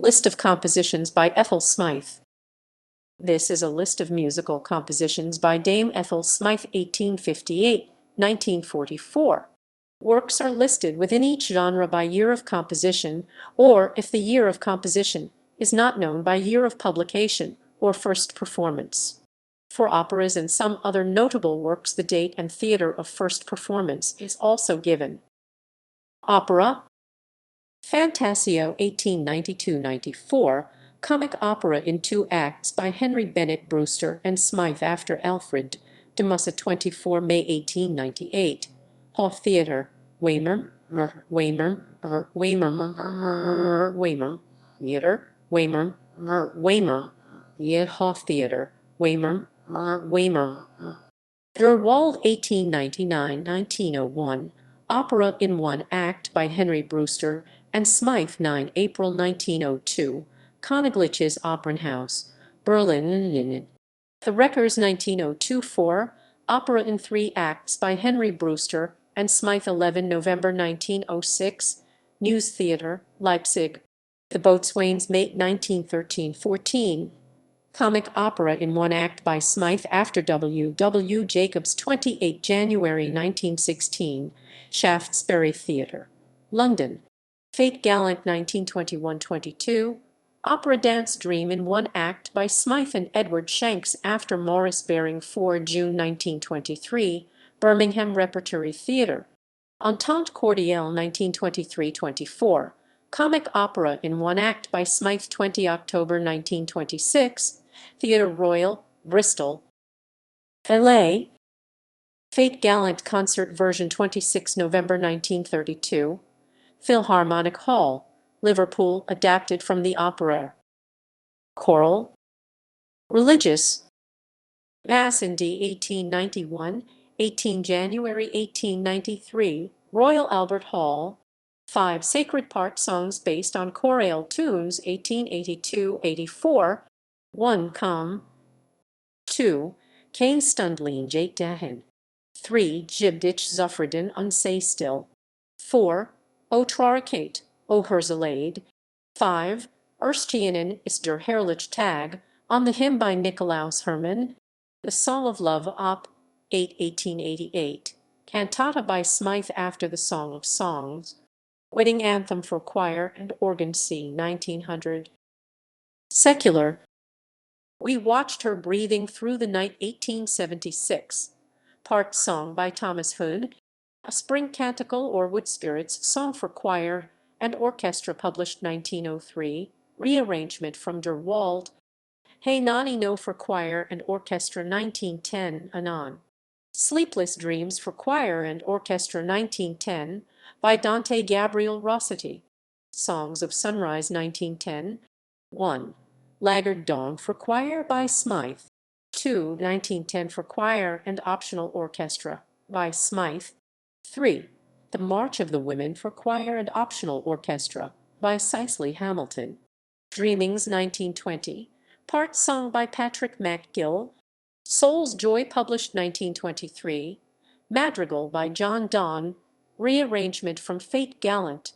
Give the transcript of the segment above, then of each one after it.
List of compositions by Ethel Smyth. This is a list of musical compositions by Dame Ethel Smyth, 1858–1944. Works are listed within each genre by year of composition, or, if the year of composition is not known, by year of publication or first performance. For operas and some other notable works, the date and theater of first performance is also given. Opera: Fantasio, 1892–94, comic opera in 2 acts by Henry Bennett Brewster and Smyth after Alfred de Musset, 24 May 1898. Hof Theatre, Weimar, Weimar, Weimar, Weimar, Theatre, Weimar, Weimar, Hof Theatre, Weimar, Weimar. Derwald, 1899–1901, opera in 1 act by Henry Brewster and Smyth, 9 April 1902, Königliches Opernhaus, Berlin. The Wreckers, 1902–4, opera in 3 acts by Henry Brewster and Smyth, 11 November 1906, News Theatre, Leipzig. The Boatswain's Mate, 1913–14, comic opera in 1 act by Smyth after W. W. Jacobs, 28 January 1916, Shaftesbury Theatre, London. Fate Gallant, 1921–22, opera Dance Dream in 1 act by Smyth and Edward Shanks after Morris Baring, 4 June 1923, Birmingham Repertory Theatre. Entente Cordiale, 1923–24, comic opera in 1 act by Smyth, 20 October 1926, Theatre Royal, Bristol. Ballet: Fate Gallant concert version, 26 November 1932, Philharmonic Hall, Liverpool, adapted from the opera. Choral: Religious Mass in D, 1891, 18 January 1893, Royal Albert Hall. 5 sacred part songs based on chorale tunes, 1882–84. 1 Com. 2 Geen Stundleen Jake Dagen. 3 Jibdich Zuffredin Unsay Still. 4 O Traricate, O Herzeleid. 5 Erstienen is der Herrlich Tag, on the hymn by Nikolaus Hermann. The Song of Love, Op. 8, 1888, cantata by Smyth after the Song of Songs. Wedding Anthem for choir and organ, c. 1900. Secular: We Watched Her Breathing Through the Night, 1876, part song by Thomas Hood. A Spring Canticle or Wood Spirits song for choir and orchestra, published 1903, rearrangement from Der Wald. Hey Nani No for choir and orchestra, 1910, Anon. Sleepless Dreams for choir and orchestra, 1910, by Dante Gabriel Rossetti. Songs of Sunrise, 1910. 1 Laggard Dawn for choir by Smyth. 2 1910 for choir and optional orchestra by Smyth. 3 The March of the Women for choir and optional orchestra by Cicely Hamilton. Dreamings, 1920, part sung by Patrick MacGill. Soul's Joy, published 1923. Madrigal by John Donne, rearrangement from Fate Gallant.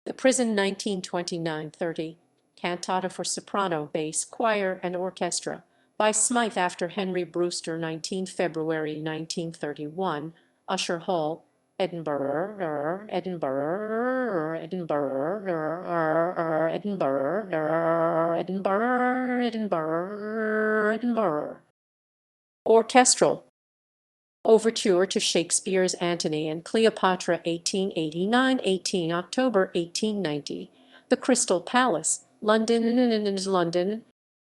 The Prison, 1929–30, cantata for soprano, bass, choir, and orchestra by Smyth after Henry Brewster, 19 February 1931, Usher Hall, Edinburgh, Edinburgh, Edinburgh, Edinburgh, Edinburgh, Edinburgh, Edinburgh. Orchestral: Overture to Shakespeare's Antony and Cleopatra, 1889, 18 October 1890, The Crystal Palace, London, London.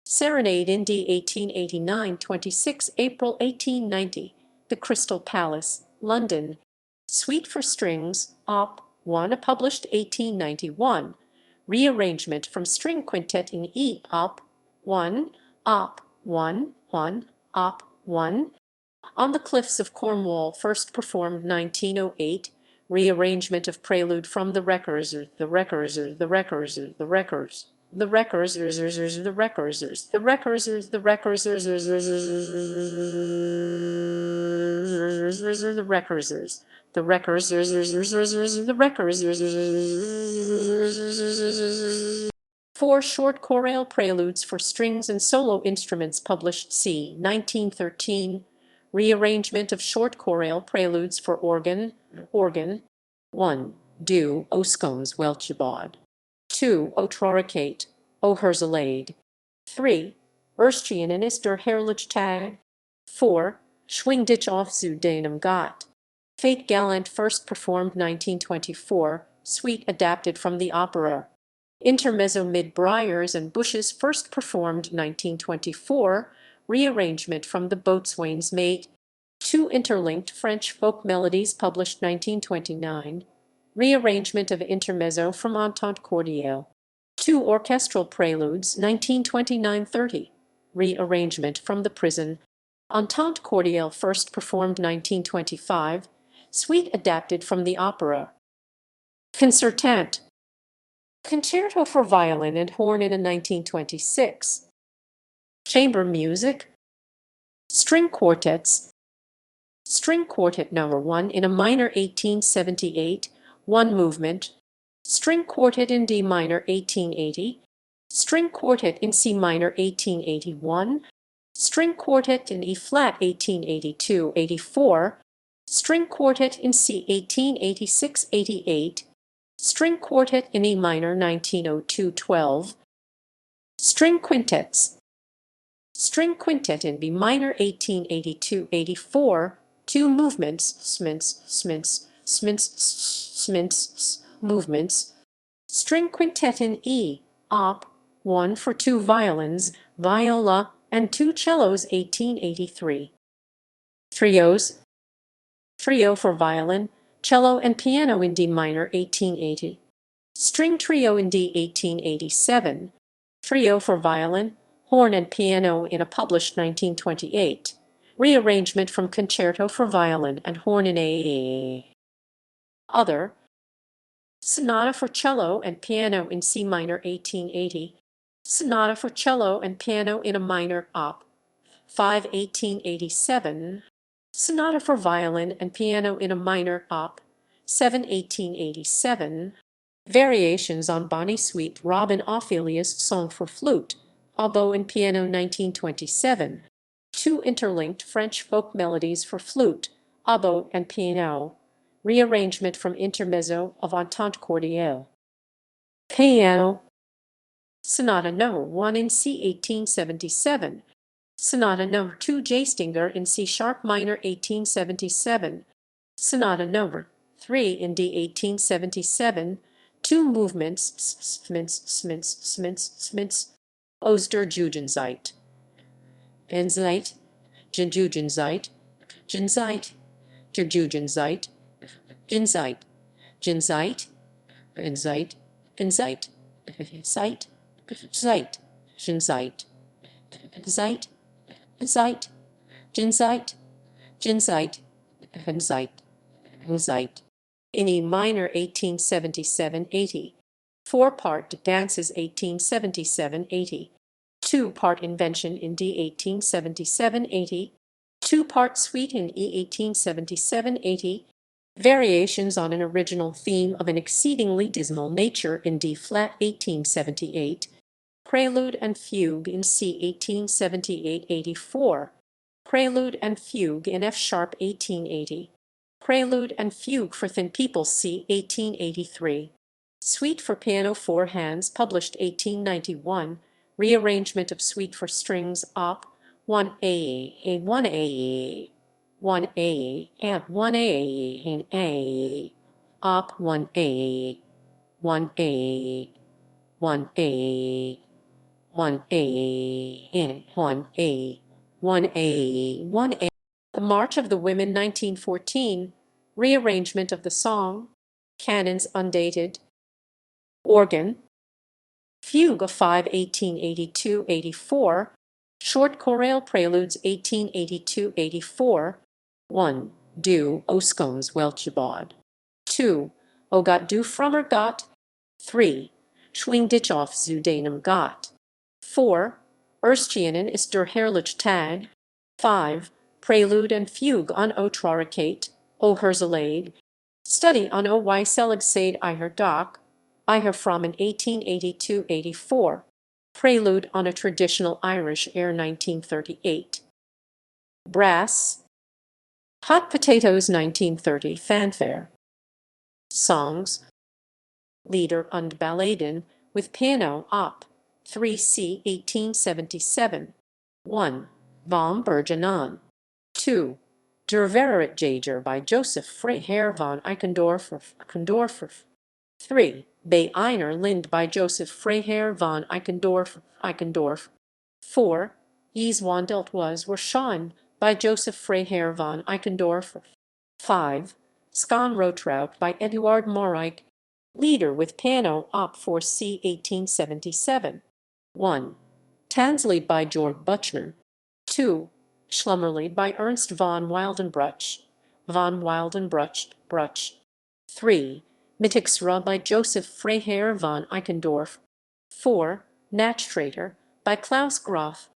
Serenade in D, 1889, 26 April 1890, The Crystal Palace, London. Suite for Strings, Op. 1, published 1891, rearrangement from String Quintet in E, Op. 1, Op. 1, 1, Op. 1. On the Cliffs of Cornwall, first performed 1908, rearrangement of prelude from the Wreckers, the Wreckers, the Wreckers, the Wreckers, the Wreckers, the Wreckers, the Wreckers, the Wreckers, the Wreckers, the Wreckers, the Wreckers. 4 short chorale preludes for strings and solo instruments published c. 1913. Rearrangement of short chorale preludes for organ. 1. Du Oskons Welchebod. 2. O Troricate, O Herzeleid. 3. Erstienen ist der Herrlich Tag. 4. Schwing dich auf zu deinem Gott. Fate Gallant first performed 1924, suite adapted from the opera. Intermezzo mid briars and bushes first performed 1924, rearrangement from the Boatswain's Mate. 2 interlinked French folk melodies published 1929, rearrangement of intermezzo from Entente Cordiale. 2 orchestral preludes 1929-30, rearrangement from the Prison. Entente Cordiale first performed 1925, suite adapted from the opera. Concertante. Concerto for violin and horn in 1926. Chamber music. String quartets. String Quartet No. 1 in a minor 1878, 1 movement. String Quartet in D minor 1880. String Quartet in C minor 1881. String Quartet in E flat 1882-84. String Quartet in C 1886-88. String Quartet in E minor 1902-12. String Quintets. String Quintet in B minor 1882-84, 2 movements, movements. String Quintet in E, Op. 1 for 2 violins, viola, and 2 cellos 1883. Trios. Trio for violin, cello, and piano in D minor 1880. String Trio in D 1887. Trio for violin, horn, and piano in a published 1928. Rearrangement from Concerto for violin and horn in A. Other. Sonata for cello and piano in C minor 1880. Sonata for cello and piano in a minor Op. 5 1887. Sonata for violin and piano in a minor Op. 7 1887. Variations on Bonnie Sweet Robin Ophelia's Song for Flute, oboe and piano 1927. 2 interlinked French folk melodies for flute, oboe, and piano. Rearrangement from intermezzo of Entente Cordiale. Piano. Sonata No. 1 in C 1877. Sonata No. 2 J Stinger in C sharp minor 1877. Sonata No. 3 in D 1877. 2 movements, Aus der Jugendzeit. Enzeit, Jugendzeit, Genzeit, der Jugendzeit, Genzeit, Genzeit, Enzeit, Enzeit, Zeit, Zeit, Genzeit, Zeit, Zeit, Genzeit, Genzeit, Enzeit, Enzeit. In E minor 1877-80, 4-part dances 1877-80, 2-part invention in D 1877-80, 2-part suite in E 1877-80, variations on an original theme of an exceedingly dismal nature in D flat 1878, prelude and fugue in C 1878-84, prelude and fugue in F sharp 1880. Prelude and Fugue for Thin People C. 1883. Suite for Piano 4 Hands published 1891. Rearrangement of Suite for Strings Op. 1A, 1A, 1A, and 1A, and A. Op. 1A, 1A, 1A, 1A, and 1A, 1A, 1A. The March of the Women 1914, rearrangement of the song, canons undated, organ, fugue of 5 1882-84, short chorale preludes 1882-84, 1. Du Oskons Welchebod, 2. O Gott du frommer Gott, 3. Schwing dich auf zu deinem Gott, 4. Erstienen ist der Herrlich Tag, 5. Prelude and Fugue on O Troricate, O Herzeleid, Study on O Weisselig Seid Ihr Doch, I Her From in 1882-84. Prelude on a Traditional Irish Air 1938. Brass. Hot Potatoes 1930 Fanfare. Songs. Lieder und Balladen with piano op. 3c 1877. 1. Vom Bergenon. 2. Der Verrätjager by Joseph Freiherr von Eichendorff. 3. Bei einer Lind by Joseph Freiherr von Eichendorff. 4. Jes Wandelt was Wahrscheinlich by Joseph Freiherr von Eichendorff. 5. Skonrotraut by Eduard Moreich. Lieder with piano op. 4c 1877. 1. Tanzlied by Georg Büchner. 2. Schlummerlied by Ernst von Wildenbruch. 3. Mittagsruhe by Joseph Freiherr von Eichendorff. 4. Nachttrater by Klaus Groth.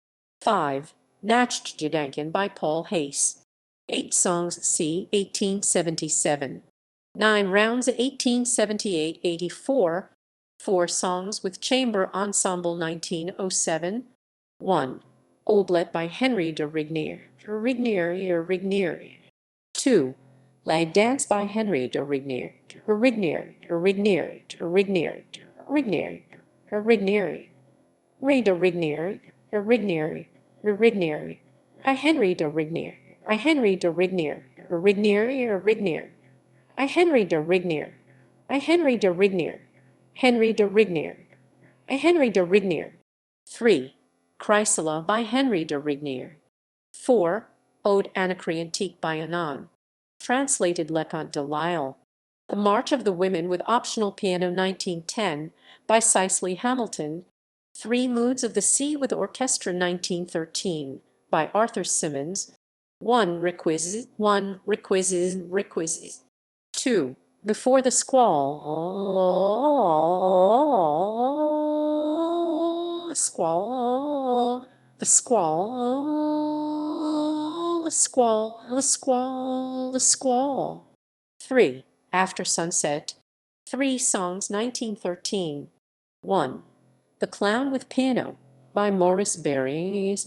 5. Nachtgedanken by Paul Hayes. 8 songs c. 1877. 9 rounds 1878-84. 4 songs with chamber ensemble 1907. 1. Oblet by Henry de Rignier. 2. La Dance by Henry de Rignier. Ray de Rignier. I Henry de Rignier. I Henry de Rignier. I Henry de Rignier. I Henry de Rignier. Henry de Rignier. I Henry de Rignier. 3. Chrysala by Henry de Rignier. 4. Ode Anacreontique by Anon. Translated Leconte de Lisle. The March of the Women with optional piano 1910 by Cicely Hamilton. 3 Moods of the Sea with Orchestra 1913 by Arthur Symonds. 1. Requisites. 2. Before the Squall. The squall. 3. After Sunset. 3 songs 1913. 1. The Clown with Piano by Maurice Barrés.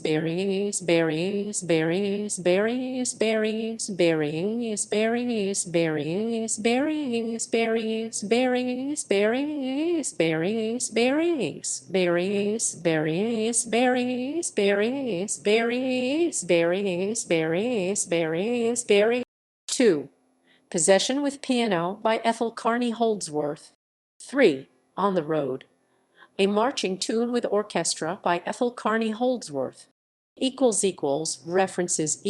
2. Possession with Piano by Ethel Carney Holdsworth. 3. On the Road. A marching tune with orchestra by Ethel Carney Holdsworth. References